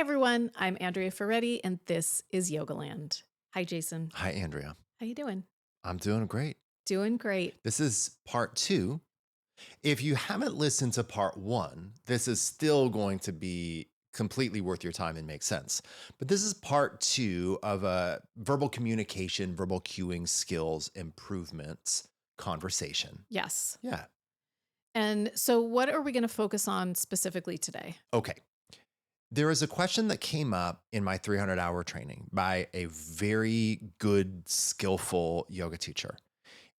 everyone, I'm Andrea Ferretti, and this is Yogaland. Hi, Jason. Hi, Andrea. How you doing? I'm doing great. Doing great. This is part two. If you haven't listened to part one, this is still going to be completely worth your time and make sense. But this is part two of a verbal communication, verbal cueing skills improvements conversation. Yes. Yeah. And so what are we going to focus on specifically today? Okay. There is a question that came up in my 300-hour training by a very good, skillful yoga teacher.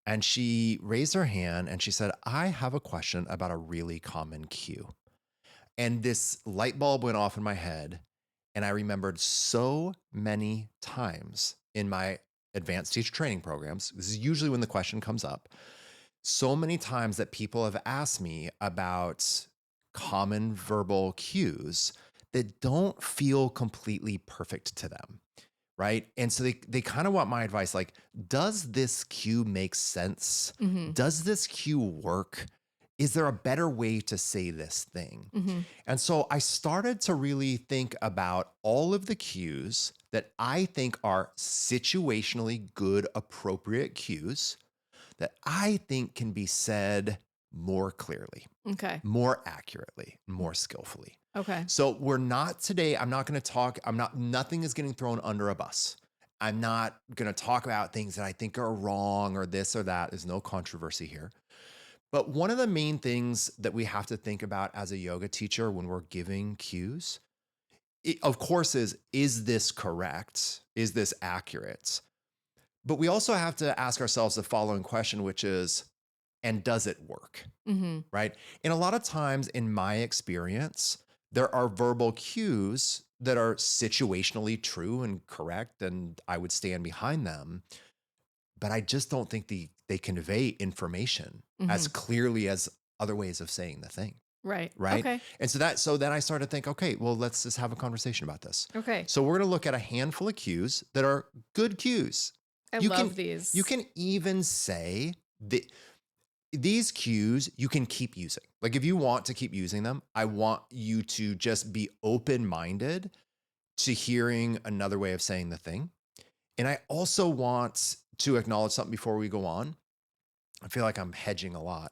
And she raised her hand and she said, I have a question about a really common cue. And this light bulb went off in my head. And I remembered so many times in my advanced teacher training programs, this is usually when the question comes up, so many times that people have asked me about common verbal cues that don't feel completely perfect to them. Right. And so they kind of want my advice like, does this cue make sense? Mm-hmm. Does this cue work? Is there a better way to say this thing? Mm-hmm. And so I started to really think about all of the cues that I think are situationally good, appropriate cues that I think can be said more clearly, Okay. more accurately, more skillfully. Okay. So we're not today, I'm not going to talk, nothing is getting thrown under a bus. I'm not going to talk about things that I think are wrong or this or that. There's no controversy here. But one of the main things that we have to think about as a yoga teacher when we're giving cues, of course, is this correct? Is this accurate? But we also have to ask ourselves the following question, which is, and does it work? Mm-hmm. Right? And a lot of times in my experience, there are verbal cues that are situationally true and correct, and I would stand behind them. But I just don't think they convey information Mm-hmm. as clearly as other ways of saying the thing. Right. Right. Okay. And so then I started to think, okay, well, let's just have a conversation about this. Okay. So we're going to look at a handful of cues that are good cues. I You love can these. you can even say that these cues you can keep using. Like if you want to keep using them, I want you to just be open-minded to hearing another way of saying the thing. And I also want to acknowledge something before we go on. I feel like I'm hedging a lot.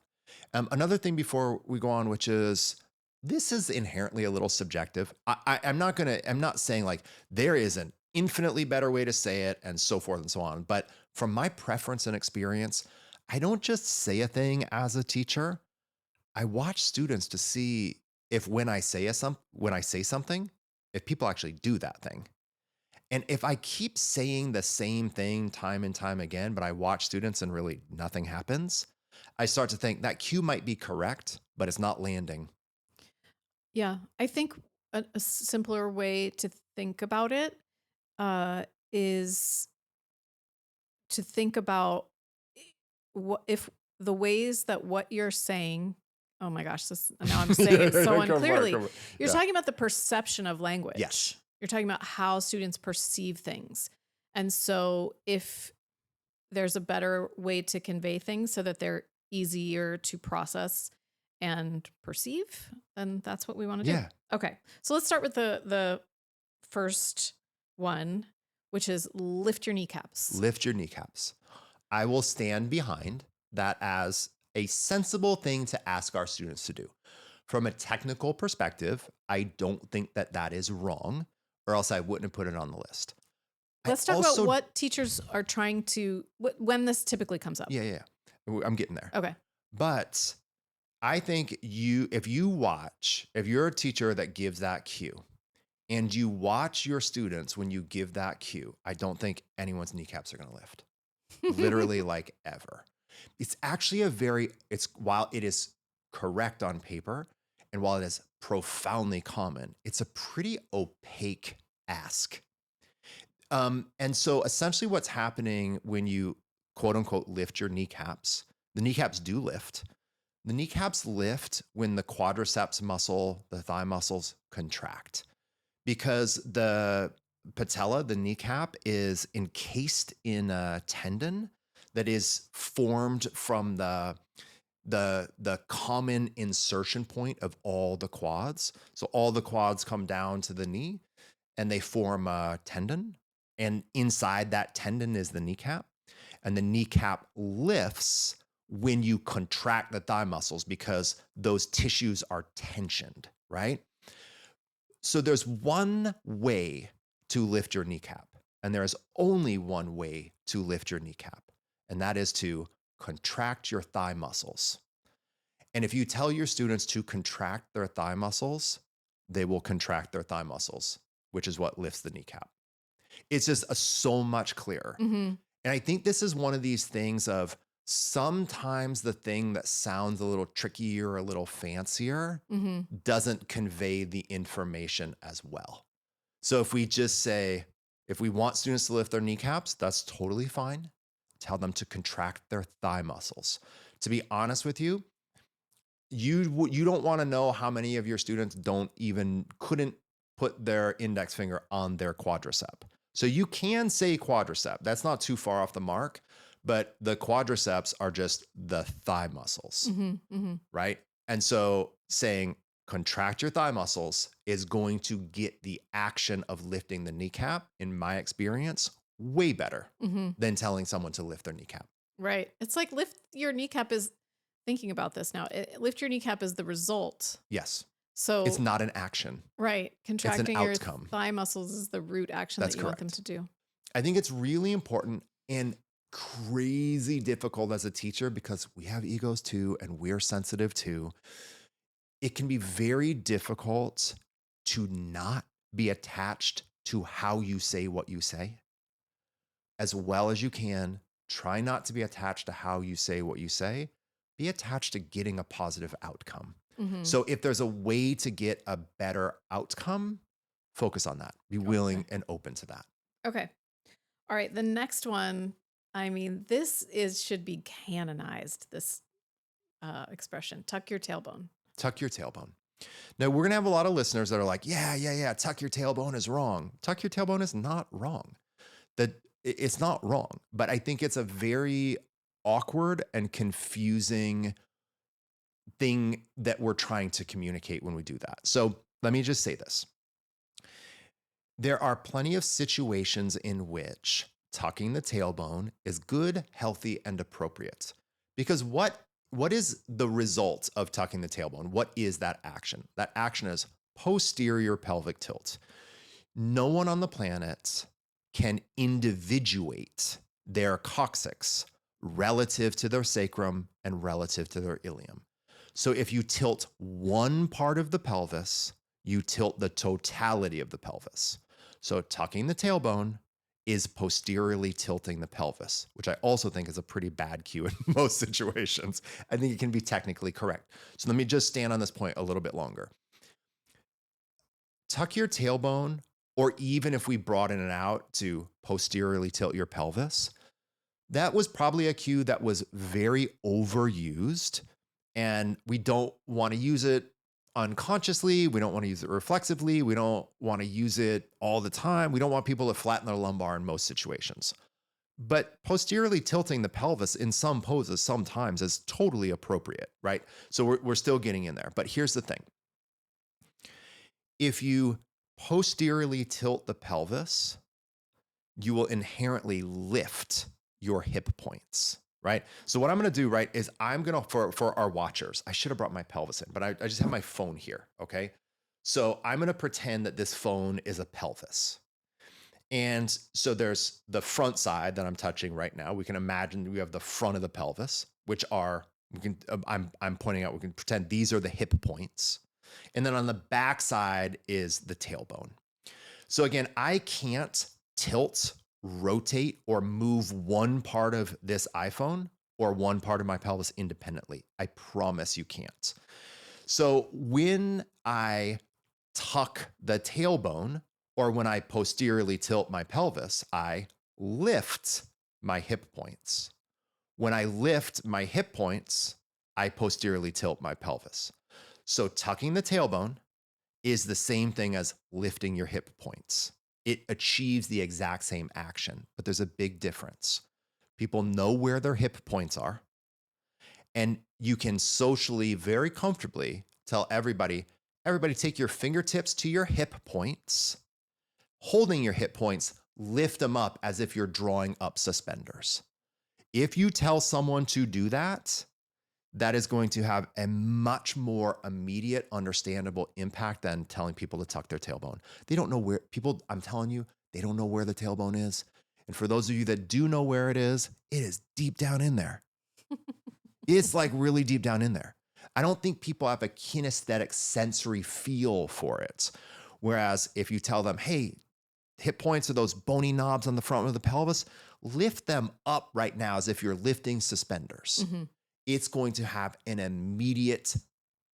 Another thing before we go on, which is this is inherently a little subjective. I'm not saying like there is an infinitely better way to say it and so forth and so on. But from my preference and experience, I don't just say a thing as a teacher. I watch students to see if when I say something, if people actually do that thing. And if I keep saying the same thing time and time again, but I watch students and really nothing happens, I start to think that cue might be correct, but it's not landing. Yeah. I think a simpler way to think about it is to think about what if the ways that what you're saying, oh my gosh, this now I'm saying it so Go for it, unclearly. go for it. You're Yeah. talking about the perception of language. Yes. You're talking about how students perceive things. And so if there's a better way to convey things so that they're easier to process and perceive, then that's what we want to do. Yeah. Okay. So let's start with the first one, which is lift your kneecaps. Lift your kneecaps. I will stand behind that as a sensible thing to ask our students to do. From a technical perspective, I don't think that that is wrong, or else I wouldn't have put it on the list. Let's talk about what teachers are trying to, when this typically comes up. Yeah. I'm getting there. Okay. But I think if you're a teacher that gives that cue and you watch your students when you give that cue, I don't think anyone's kneecaps are going to lift. Literally like ever. It's actually while it is correct on paper and while it is profoundly common, it's a pretty opaque ask. And so essentially what's happening when you quote unquote lift your kneecaps, the kneecaps do lift. The kneecaps lift when the quadriceps muscle, the thigh muscles contract because the patella, the kneecap, is encased in a tendon that is formed from the common insertion point of all the quads. So all the quads come down to the knee. and they form a tendon. And inside that tendon is the kneecap. And the kneecap lifts when you contract the thigh muscles because those tissues are tensioned, right? So there's one way to lift your kneecap, and there is only one way to lift your kneecap, and that is to contract your thigh muscles. And if you tell your students to contract their thigh muscles, they will contract their thigh muscles, which is what lifts the kneecap. It's just so much clearer. Mm-hmm. And I think this is one of these things of sometimes the thing that sounds a little tricky or a little fancier Mm-hmm. doesn't convey the information as well. So if we just say, if we want students to lift their kneecaps, that's totally fine. Tell them to contract their thigh muscles. To be honest with you, you don't want to know how many of your students couldn't put their index finger on their quadricep. So you can say quadricep. That's not too far off the mark, but the quadriceps are just the thigh muscles, Mm-hmm. Mm-hmm. right? And so saying contract your thigh muscles is going to get the action of lifting the kneecap, in my experience, way better Mm-hmm. than telling someone to lift their kneecap. Right. It's like lift your kneecap is thinking about this now. Lift your kneecap is the result. Yes. So It's not an action. right. Contracting your outcome. thigh muscles is the root action That's that you want them correct. to do. I think it's really important and crazy difficult as a teacher because we have egos too and we're sensitive too. It can be very difficult to not be attached to how you say what you say. As well as you can, try not to be attached to how you say what you say. Be attached to getting a positive outcome. Mm-hmm. So if there's a way to get a better outcome, focus on that. Be willing and open to that. Okay. All right. The next one, I mean, should be canonized, this expression, tuck your tailbone. Tuck your tailbone. Now, we're going to have a lot of listeners that are like, yeah, tuck your tailbone is wrong. Tuck your tailbone is not wrong. It's not wrong, but I think it's a very awkward and confusing thing that we're trying to communicate when we do that. So let me just say this. There are plenty of situations in which tucking the tailbone is good, healthy, and appropriate. Because what is the result of tucking the tailbone? What is that action? That action is posterior pelvic tilt. No one on the planet can individuate their coccyx relative to their sacrum and relative to their ilium. So if you tilt one part of the pelvis, you tilt the totality of the pelvis. So tucking the tailbone is posteriorly tilting the pelvis, which I also think is a pretty bad cue in most situations. I think it can be technically correct. So let me just stand on this point a little bit longer. Tuck your tailbone, or even if we broaden it out to posteriorly tilt your pelvis, that was probably a cue that was very overused, and we don't want to use it unconsciously. We don't want to use it reflexively. We don't want to use it all the time. We don't want people to flatten their lumbar in most situations. But posteriorly tilting the pelvis in some poses sometimes is totally appropriate, right? So we're still getting in there. But here's the thing. If you posteriorly tilt the pelvis, you will inherently lift your hip points, right? So what I'm going to do, right, is I'm going to, for our watchers, I should have brought my pelvis in, but I just have my phone here, okay? So I'm going to pretend that this phone is a pelvis. And so there's the front side that I'm touching right now. We can imagine we have the front of the pelvis, which are, I'm pointing out, we can pretend these are the hip points. And then on the back side is the tailbone. So again, I can't tilt, rotate, or move one part of this iPhone or one part of my pelvis independently. I promise you can't. So when I tuck the tailbone or when I posteriorly tilt my pelvis, I lift my hip points. When I lift my hip points, I posteriorly tilt my pelvis. So tucking the tailbone is the same thing as lifting your hip points. It achieves the exact same action, but there's a big difference. People know where their hip points are, and you can socially very comfortably tell everybody take your fingertips to your hip points, holding your hip points, lift them up as if you're drawing up suspenders. If you tell someone to do that, that is going to have a much more immediate, understandable impact than telling people to tuck their tailbone. They don't know where people, I'm telling you, they don't know where the tailbone is. And for those of you that do know where it is deep down in there. It's like really deep down in there. I don't think people have a kinesthetic sensory feel for it. Whereas if you tell them, hey, hip points are those bony knobs on the front of the pelvis, lift them up right now as if you're lifting suspenders. Mm-hmm. It's going to have an immediate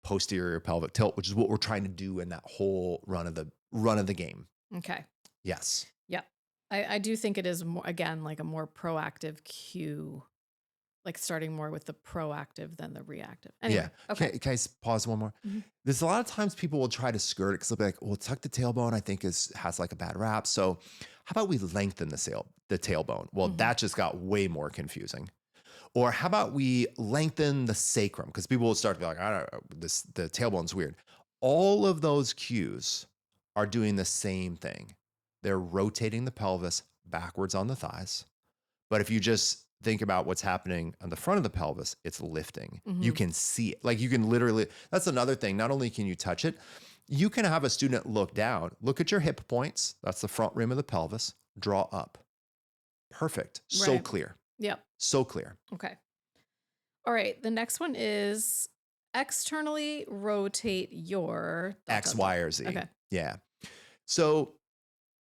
posterior pelvic tilt, which is what we're trying to do in that whole run of the game. Okay. Yes. Yep. I do think it is more, again, like a more proactive cue, like starting more with the proactive than the reactive. Anyway, Yeah. okay. Can I pause one more? Mm-hmm. There's a lot of times people will try to skirt it because they'll be like, well, tuck the tailbone, I think has like a bad rap. So how about we lengthen the tailbone? Well, Mm-hmm. that just got way more confusing. Or how about we lengthen the sacrum? Because people will start to be like, I don't know, the tailbone's weird. All of those cues are doing the same thing. They're rotating the pelvis backwards on the thighs. But if you just think about what's happening on the front of the pelvis, it's lifting. Mm-hmm. You can see it. Like you can literally, that's another thing. Not only can you touch it, you can have a student look down, look at your hip points. That's the front rim of the pelvis. Draw up. Perfect. So Right. clear. Yep. So clear. Okay. All right. The next one is externally rotate your X, Y, or Z. Okay. Yeah. So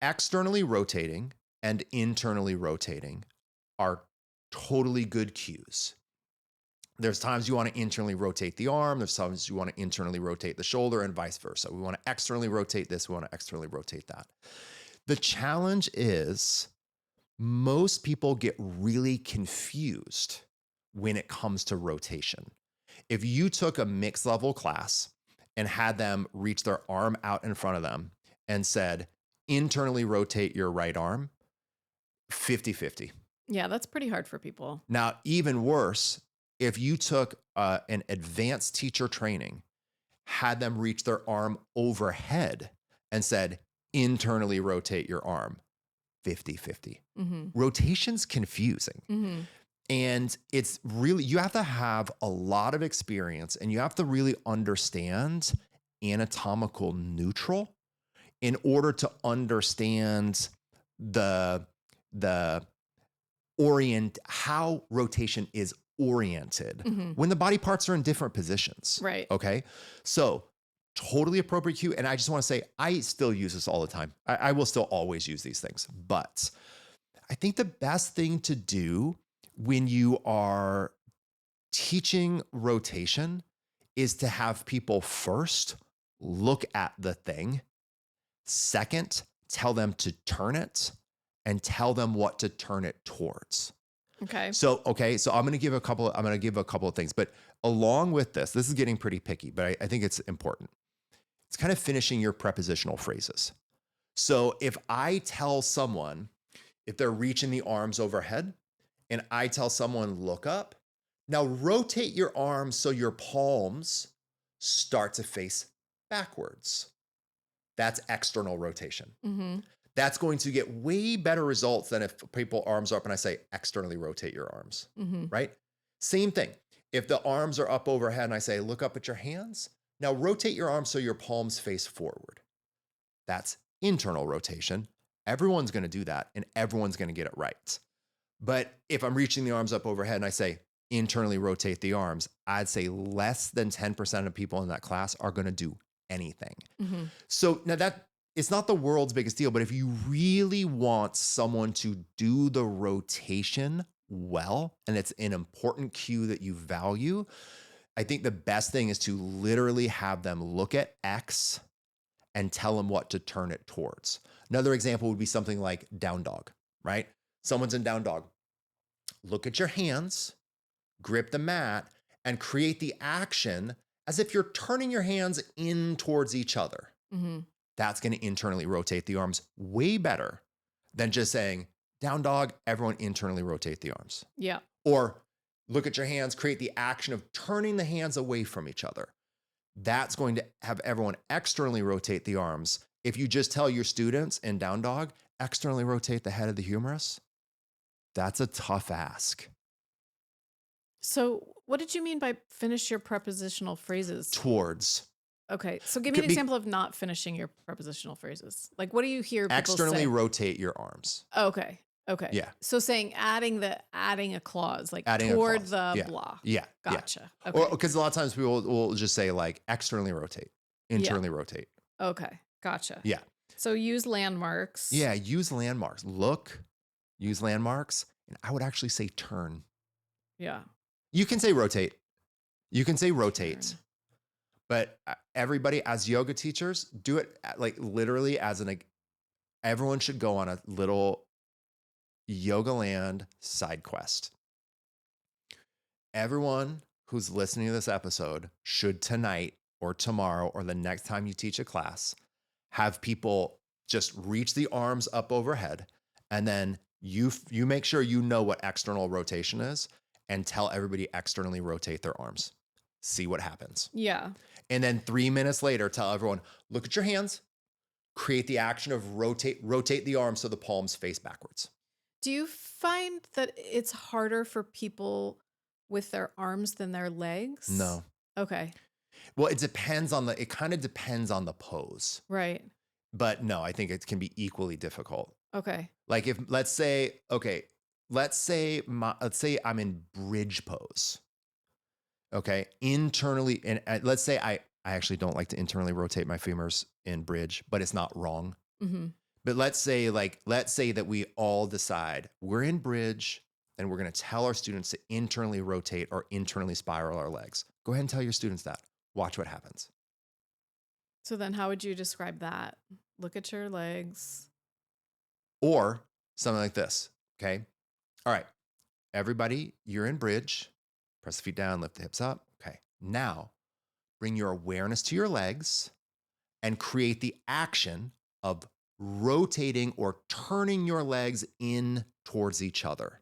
externally rotating and internally rotating are totally good cues. There's times you want to internally rotate the arm. There's times you want to internally rotate the shoulder and vice versa. We want to externally rotate this. We want to externally rotate that. The challenge is most people get really confused when it comes to rotation. If you took a mixed level class and had them reach their arm out in front of them and said, internally rotate your right arm, 50-50. Yeah, that's pretty hard for people. Now, even worse, if you took an advanced teacher training, had them reach their arm overhead and said, internally rotate your arm, 50-50. Mm-hmm. Rotation's confusing. Mm-hmm. And it's really, you have to have a lot of experience and you have to really understand anatomical neutral in order to understand how rotation is oriented when the body parts are in different positions. Right. Okay. So totally appropriate cue. And I just want to say, I still use this all the time. I will still always use these things, but I think the best thing to do when you are teaching rotation is to have people first look at the thing, second, tell them to turn it, and tell them what to turn it towards. Okay. So I'm going to give a couple of things, but along with this is getting pretty picky, but I think it's important. It's kind of finishing your prepositional phrases. So if I tell someone, if they're reaching the arms overhead and I tell someone, look up, now rotate your arms so your palms start to face backwards. That's external rotation. Mm-hmm. That's going to get way better results than if people arms are up and I say externally rotate your arms, right? Same thing. If the arms are up overhead and I say, look up at your hands, now rotate your arms so your palms face forward. That's internal rotation. Everyone's going to do that and everyone's going to get it right. But if I'm reaching the arms up overhead and I say internally rotate the arms, I'd say less than 10% of people in that class are going to do anything. So now that it's not the world's biggest deal, but if you really want someone to do the rotation well, and it's an important cue that you value, I think the best thing is to literally have them look at X and tell them what to turn it towards. Another example would be something like down dog, right? Someone's in down dog. Look at your hands, grip the mat, and create the action as if you're turning your hands in towards each other. That's going to internally rotate the arms way better than just saying, down dog, everyone internally rotate the arms. Yeah. Or look at your hands, create the action of turning the hands away from each other. That's going to have everyone externally rotate the arms If you just tell your students in down dog, externally rotate the head of the humerus, that's a tough ask. So, what did you mean by finish your prepositional phrases? Towards. Okay. So, give me an example of not finishing your prepositional phrases. Like, what do you hear people Externally say? rotate your arms. Okay. Okay. Yeah. So saying adding a clause like Adding a toward clause. the Yeah. blah. Yeah. Gotcha. Yeah. Okay. Or because a lot of times people will just say like externally rotate, internally rotate. Okay. Gotcha. Yeah. So use landmarks. Yeah. Use landmarks. Look, use landmarks. And I would actually say turn. Yeah. You can say rotate. You can say rotate. Turn. But everybody, as yoga teachers, do it like literally as everyone should go on a little Yogaland side quest. Everyone who's listening to this episode should tonight or tomorrow or the next time you teach a class have people just reach the arms up overhead, and then you make sure you know what external rotation is and tell everybody externally rotate their arms. See what happens. Yeah. And then 3 minutes later, tell everyone, look at your hands, create the action of rotate the arms so the palms face backwards. Do you find that it's harder for people with their arms than their legs? No. Okay. Well, it kind of depends on the pose. Right. But no, I think it can be equally difficult. Okay. Like if, let's say I'm in bridge pose. Okay. Internally, and let's say I actually don't like to internally rotate my femurs in bridge, but it's not wrong. Mm-hmm. But let's say that we all decide we're in bridge and we're going to tell our students to internally rotate or internally spiral our legs. Go ahead and tell your students that. Watch what happens. So then how would you describe that? Look at your legs. Or something like this. Okay. All right. Everybody, you're in bridge. Press the feet down, lift the hips up. Okay. Now bring your awareness to your legs and create the action of rotating or turning your legs in towards each other.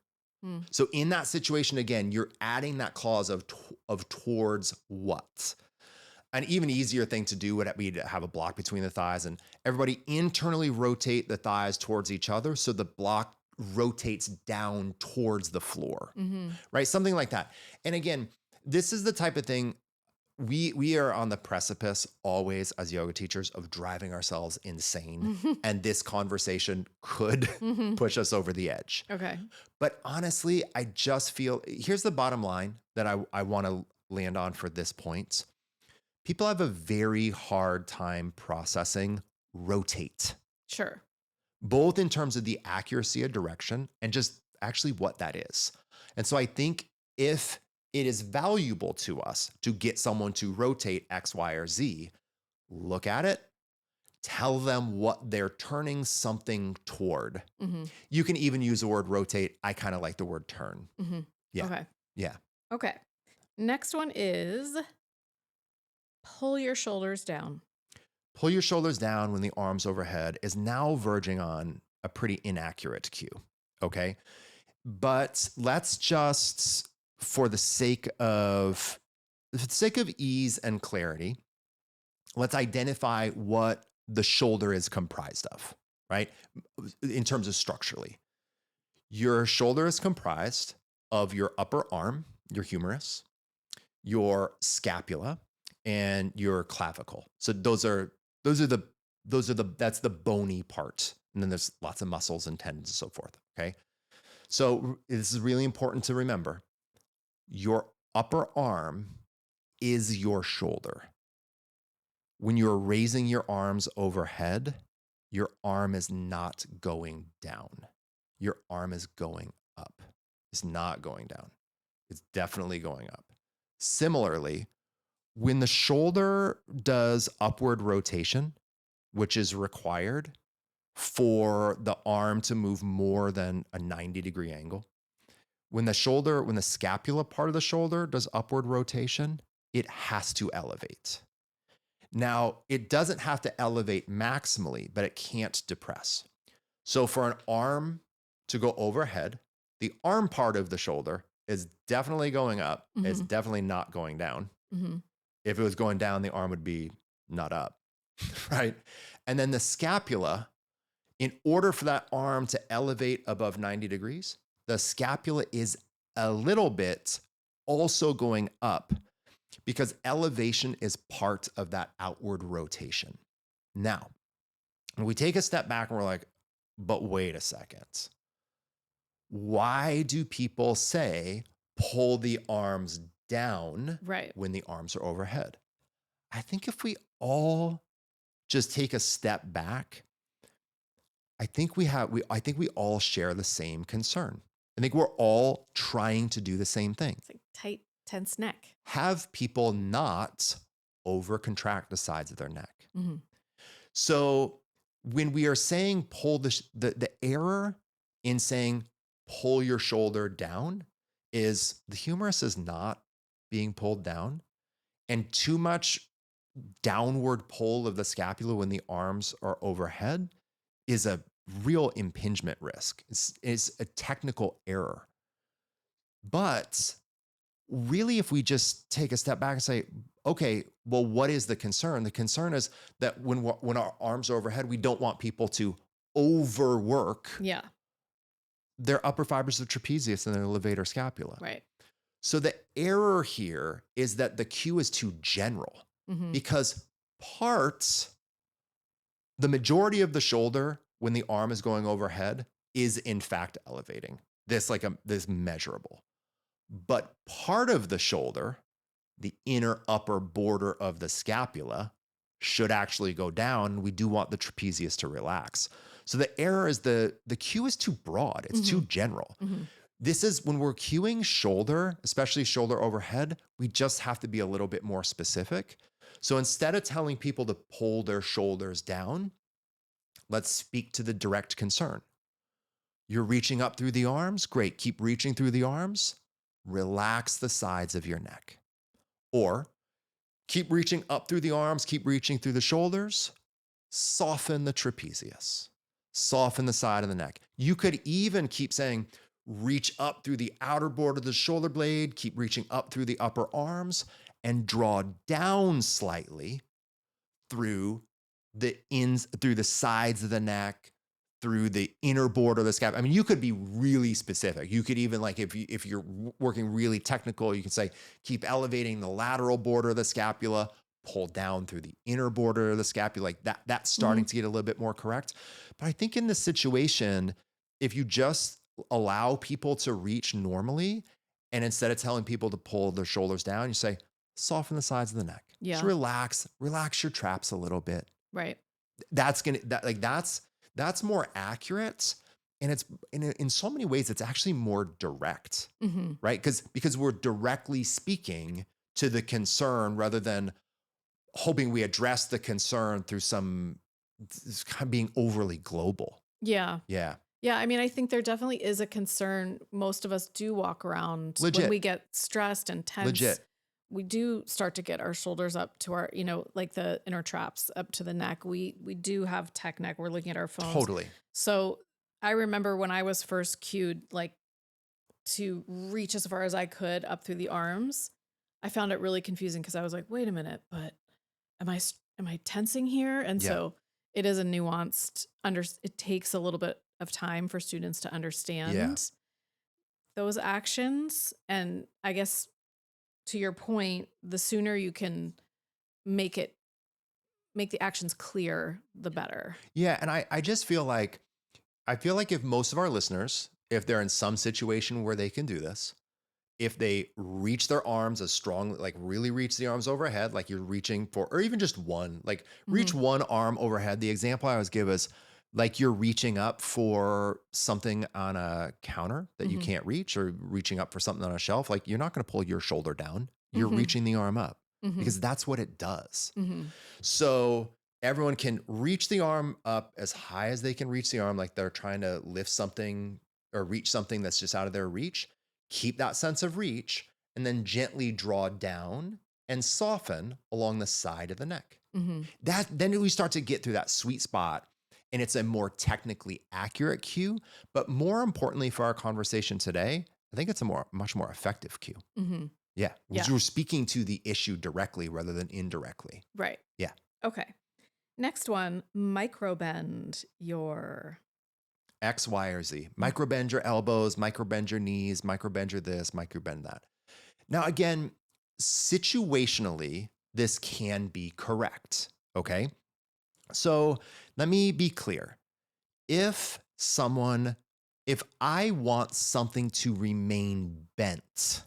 So in that situation, again, you're adding that clause of towards what? An even easier thing to do would be to have a block between the thighs and everybody internally rotate the thighs towards each other so the block rotates down towards the floor, right? Something like that. And again, this is the type of thing we are on the precipice always as yoga teachers of driving ourselves insane. And this conversation could push us over the edge. Okay. But honestly, I just feel, here's the bottom line that I want to land on for this point. People have a very hard time processing rotate. Sure. Both in terms of the accuracy of direction and just actually what that is. And so I think if it is valuable to us to get someone to rotate X, Y, or Z, look at it, tell them what they're turning something toward. You can even use the word rotate. I kind of like the word turn. Yeah. Okay. Yeah. Okay. Next one is pull your shoulders down. Pull your shoulders down when the arms overhead is now verging on a pretty inaccurate cue. Okay. But let's just, for the sake of ease and clarity, let's identify what the shoulder is comprised of, right? In terms of structurally. Your shoulder is comprised of your upper arm, your humerus, your scapula, and your clavicle. So that's the bony part. And then there's lots of muscles and tendons and so forth. Okay. So this is really important to remember. Your upper arm is your shoulder. When you're raising your arms overhead, your arm is not going down. Your arm is going up. It's not going down. It's definitely going up. Similarly, when the shoulder does upward rotation, which is required for the arm to move more than a 90-degree angle, when the scapula part of the shoulder does upward rotation, it has to elevate. Now, it doesn't have to elevate maximally, but it can't depress. So for an arm to go overhead, the arm part of the shoulder is definitely going up. It's definitely not going down. If it was going down, the arm would be not up. right? And then the scapula, in order for that arm to elevate above 90 degrees, the scapula is a little bit also going up because elevation is part of that outward rotation. Now, when we take a step back and we're like, but wait a second. Why do people say pull the arms down Right. when the arms are overhead? I think if we all just take a step back, I think we all share the same concern. I think we're all trying to do the same thing. It's like tight, tense neck. Have people not over contract the sides of their neck. Mm-hmm. So when we are saying pull the error in saying pull your shoulder down is the humerus is not being pulled down, and too much downward pull of the scapula when the arms are overhead is a real impingement risk. It's a technical error. But really, if we just take a step back and say, okay, well, what is the concern? The concern is that when our arms are overhead, we don't want people to overwork their upper fibers of trapezius and their levator scapula. Right. So the error here is that the cue is too general because the majority of the shoulder when the arm is going overhead is in fact elevating. This measurable. But part of the shoulder, the inner upper border of the scapula, should actually go down. We do want the trapezius to relax. So the error is the cue is too broad. It's too general. This is when we're cueing shoulder, especially shoulder overhead, we just have to be a little bit more specific. So instead of telling people to pull their shoulders down, let's speak to the direct concern. You're reaching up through the arms? Great, keep reaching through the arms. Relax the sides of your neck. Or keep reaching up through the arms, keep reaching through the shoulders. Soften the trapezius. Soften the side of the neck. You could even keep saying, reach up through the outer border of the shoulder blade, keep reaching up through the upper arms, and draw down slightly through the sides of the neck, through the inner border of the scapula. I mean, you could be really specific. You could even, like, if you're working really technical, you could say, keep elevating the lateral border of the scapula, pull down through the inner border of the scapula. Like that's starting to get a little bit more correct. But I think in this situation, if you just allow people to reach normally, and instead of telling people to pull their shoulders down, you say, soften the sides of the neck. Yeah. Just relax your traps a little bit. Right. That's more accurate. And it's in so many ways, it's actually more direct, right? Because we're directly speaking to the concern rather than hoping we address the concern through some kind of being overly global. Yeah. Yeah. Yeah. I mean, I think there definitely is a concern. Most of us do walk around when we get stressed and tense. We do start to get our shoulders up to our, like the inner traps up to the neck. We do have tech neck. We're looking at our phones. Totally. So I remember when I was first cued, like to reach as far as I could up through the arms, I found it really confusing because I was like, wait a minute, but am I tensing here? And so it is a nuanced, it takes a little bit of time for students to understand those actions. And I guess, to your point, the sooner you can make the actions clear, the better. Yeah. And I just feel like if most of our listeners, if they're in some situation where they can do this, if they reach their arms as strongly, like really reach the arms overhead, like you're reaching for, or even just one, like reach one arm overhead. The example I always give is like you're reaching up for something on a counter that you can't reach, or reaching up for something on a shelf. Like you're not going to pull your shoulder down. You're reaching the arm up because that's what it does. So everyone can reach the arm up as high as they can reach the arm, like they're trying to lift something or reach something that's just out of their reach. Keep that sense of reach and then gently draw down and soften along the side of the neck. Then we start to get through that sweet spot, and it's a more technically accurate cue. But more importantly for our conversation today, I think it's a much more effective cue. Yeah. We're speaking to the issue directly rather than indirectly. Right. Yeah. Okay. Next one, microbend your. X, Y, or Z. Microbend your elbows, microbend your knees, microbend your this, microbend that. Now, again, situationally, this can be correct. Okay. So let me be clear. If I want something to remain bent,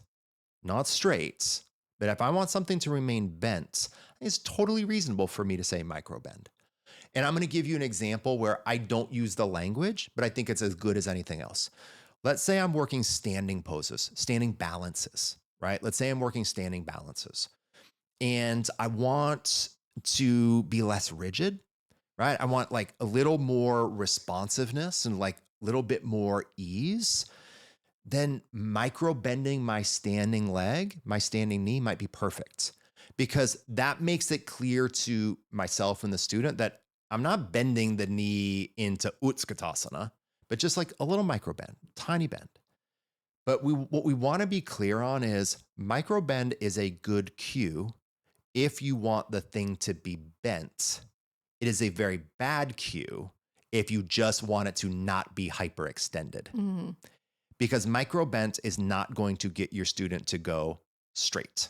not straight, but if I want something to remain bent, it's totally reasonable for me to say microbend. And I'm going to give you an example where I don't use the language, but I think it's as good as anything else. Let's say I'm working standing poses, standing balances, right? Let's say I'm working standing balances and I want to be less rigid, right? I want like a little more responsiveness and like a little bit more ease. Then micro bending my standing leg, my standing knee might be perfect because that makes it clear to myself and the student that I'm not bending the knee into Utkatasana, but just like a little micro bend, tiny bend. But what we want to be clear on is micro bend is a good cue if you want the thing to be bent. It is a very bad cue if you just want it to not be hyperextended. Mm-hmm. Because micro bent is not going to get your student to go straight.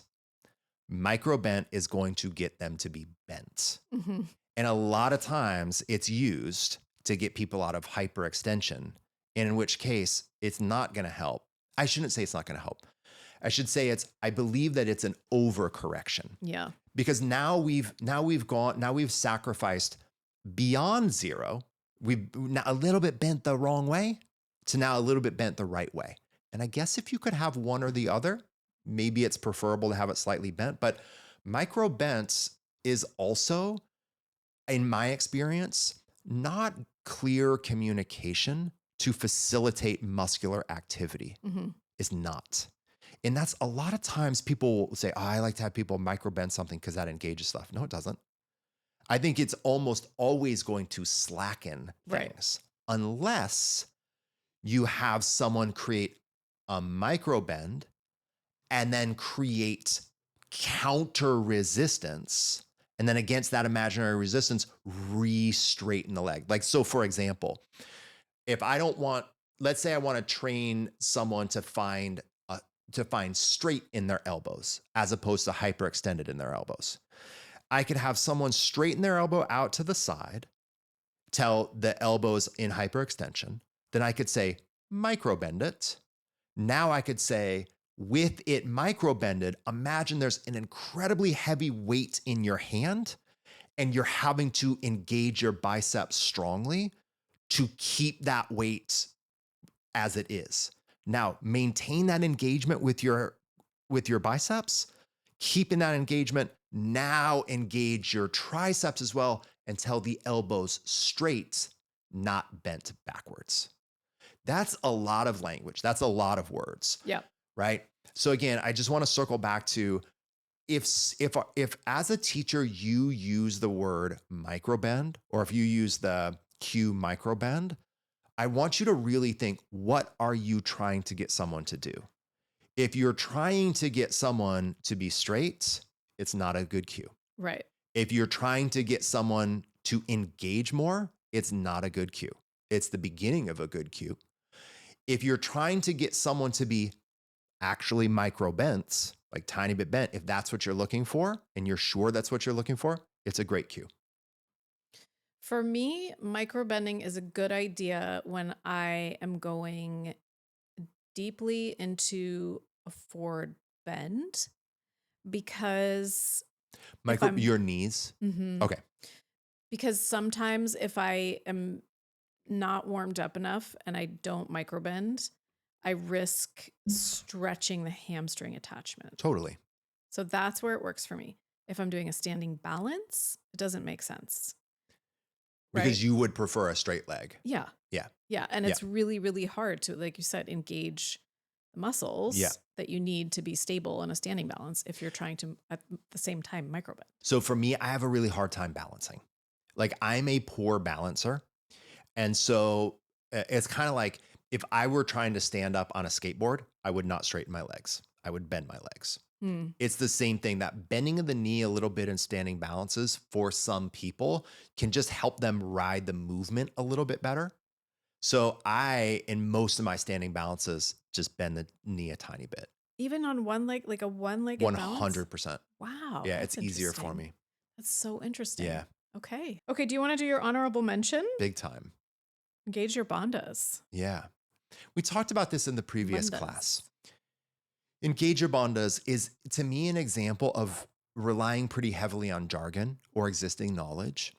Micro bent is going to get them to be bent. Mm-hmm. And a lot of times it's used to get people out of hyperextension, and in which case it's not going to help. I shouldn't say it's not going to help. I should say I believe that it's an overcorrection. Yeah. Because now we've sacrificed beyond zero. We've a little bit bent the wrong way to now a little bit bent the right way. And I guess if you could have one or the other, maybe it's preferable to have it slightly bent, but micro bent is also, in my experience, not clear communication to facilitate muscular activity. Mm-hmm. Is not. And that's a lot of times people will say, oh, I like to have people micro bend something because that engages stuff. No, it doesn't. I think it's almost always going to slacken things unless you have someone create a micro bend and then create counter resistance. And then against that imaginary resistance, re-straighten the leg. Like, so for example, if I don't want, let's say I want to train someone to find straight in their elbows as opposed to hyperextended in their elbows. I could have someone straighten their elbow out to the side, tell the elbows in hyperextension. Then I could say microbend it. Now I could say with it microbended, imagine there's an incredibly heavy weight in your hand and you're having to engage your biceps strongly to keep that weight as it is. Now, maintain that engagement with your biceps, keeping that engagement. Now engage your triceps as well and tell the elbows straight, not bent backwards. That's a lot of language. That's a lot of words. Yeah. Right? So again, I just want to circle back to if as a teacher you use the word microbend, or if you use the cue microbend, I want you to really think, what are you trying to get someone to do? If you're trying to get someone to be straight, it's not a good cue. Right. If you're trying to get someone to engage more, it's not a good cue. It's the beginning of a good cue. If you're trying to get someone to be actually micro bent, like tiny bit bent, if that's what you're looking for and you're sure that's what you're looking for, it's a great cue. For me, microbending is a good idea when I am going deeply into a forward bend because Your knees. Mm-hmm. Okay. Because sometimes if I am not warmed up enough and I don't microbend, I risk stretching the hamstring attachment. Totally. So that's where it works for me. If I'm doing a standing balance, it doesn't make sense. Because you would prefer a straight leg. Yeah. Yeah. Yeah. And it's really, really hard to, like you said, engage the muscles that you need to be stable in a standing balance if you're trying to, at the same time, microbend. So for me, I have a really hard time balancing. Like, I'm a poor balancer. And so it's kind of like if I were trying to stand up on a skateboard, I would not straighten my legs. I would bend my legs. Hmm. It's the same thing, that bending of the knee a little bit in standing balances for some people can just help them ride the movement a little bit better. So I, in most of my standing balances, just bend the knee a tiny bit. Even on one leg, like a one-legged balance? 100%. Wow, Yeah, that's it's easier for interesting. me. That's so interesting. Yeah, Okay. Okay, do you want to do your honorable mention? big time. Engage your bandhas. Yeah. We talked about this in the previous class. Bandhas. Engager Bondas is, to me, an example of relying pretty heavily on jargon or existing knowledge.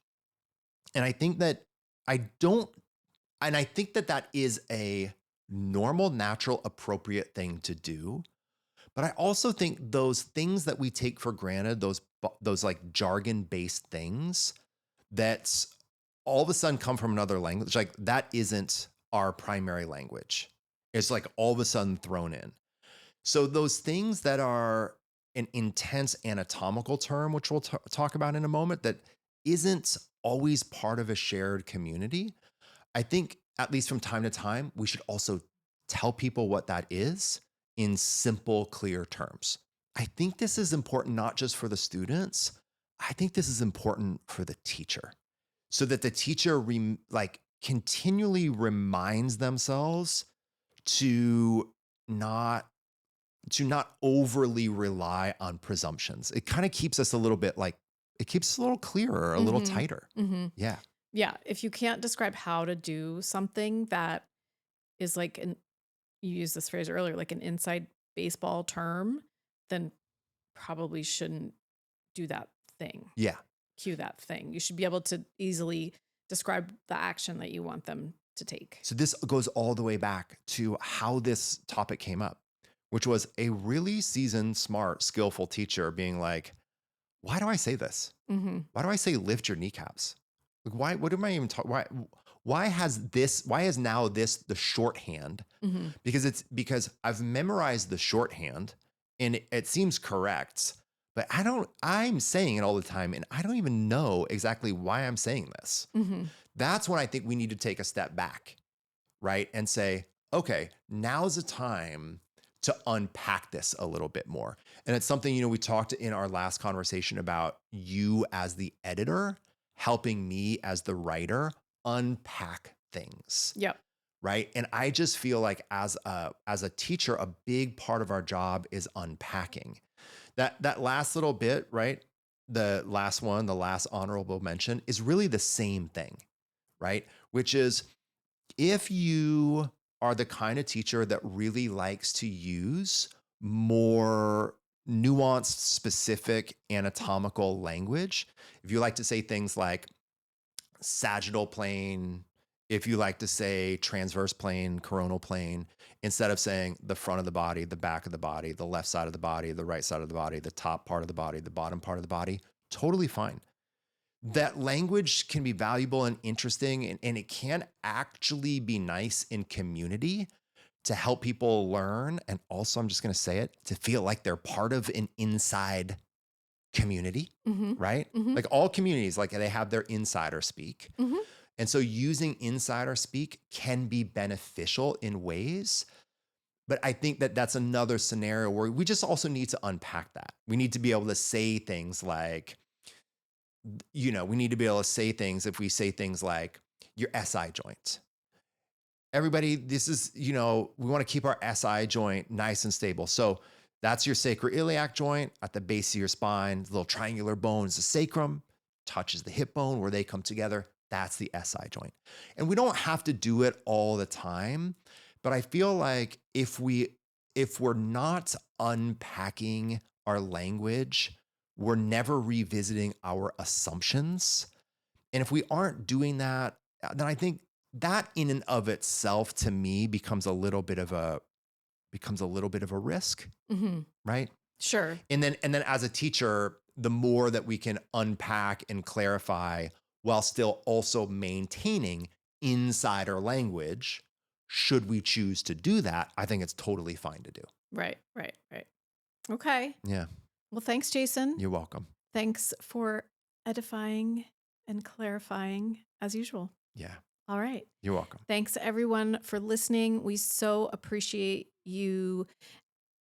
And I think that I don't, and I think that that is a normal, natural, appropriate thing to do. But I also think those things that we take for granted, those like jargon-based things that all of a sudden come from another language, like that isn't our primary language. It's like all of a sudden thrown in. So those things that are an intense anatomical term, which we'll talk about in a moment, that isn't always part of a shared community, I think at least from time to time, we should also tell people what that is in simple, clear terms. I think this is important not just for the students. I think this is important for the teacher, so that the teacher continually reminds themselves to not overly rely on presumptions. It kind of keeps us a little bit like, it keeps us a little clearer, a little Mm-hmm. tighter. Mm-hmm. Yeah. Yeah. If you can't describe how to do something that is like you used this phrase earlier, like an inside baseball term, then probably shouldn't do that thing. Yeah. Cue that thing. You should be able to easily describe the action that you want them to take. So this goes all the way back to how this topic came up, which was a really seasoned, smart, skillful teacher being like, why do I say this? Mm-hmm. Why do I say lift your kneecaps? Like, why, what am I even talking? Why is now this the shorthand? Mm-hmm. Because I've memorized the shorthand and it seems correct, but I'm saying it all the time and I don't even know exactly why I'm saying this. Mm-hmm. That's when I think we need to take a step back, right? And say, okay, now's the time to unpack this a little bit more. And it's something, we talked in our last conversation about you as the editor helping me as the writer unpack things. Yep. Right. And I just feel like as a teacher, a big part of our job is unpacking. That last little bit, right? The last one, the last honorable mention is really the same thing, right? Which is, if you are the kind of teacher that really likes to use more nuanced, specific anatomical language, if you like to say things like sagittal plane, if you like to say transverse plane, coronal plane, instead of saying the front of the body, the back of the body, the left side of the body, the right side of the body, the top part of the body, the bottom part of the body, totally fine. That language can be valuable and interesting, and it can actually be nice in community to help people learn. And also, I'm just going to say it, to feel like they're part of an inside community, Mm-hmm. right? Mm-hmm. Like all communities, like they have their insider speak. Mm-hmm. And so using insider speak can be beneficial in ways. But I think that that's another scenario where we just also need to unpack that. We need to be able to say things like, we need to be able to say things if we say things like your SI joint. Everybody, this is, we want to keep our SI joint nice and stable. So that's your sacroiliac joint at the base of your spine. The little triangular bone is the sacrum, touches the hip bone where they come together. That's the SI joint. And we don't have to do it all the time, but I feel like if we're not unpacking our language, we're never revisiting our assumptions. And if we aren't doing that, then I think that in and of itself to me becomes a little bit of a risk, Mm-hmm. right? Sure. And then as a teacher, the more that we can unpack and clarify while still also maintaining insider language, should we choose to do that, I think it's totally fine to do. Right. Right. Right. Okay. Yeah. Well, thanks, Jason. You're welcome. Thanks for edifying and clarifying as usual. Yeah. All right. You're welcome. Thanks, everyone, for listening. We so appreciate you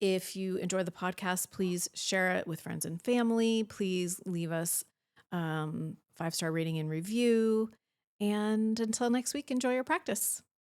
If you enjoy the podcast, please share it with friends and family. Please leave us 5-star rating and review. And until next week, enjoy your practice.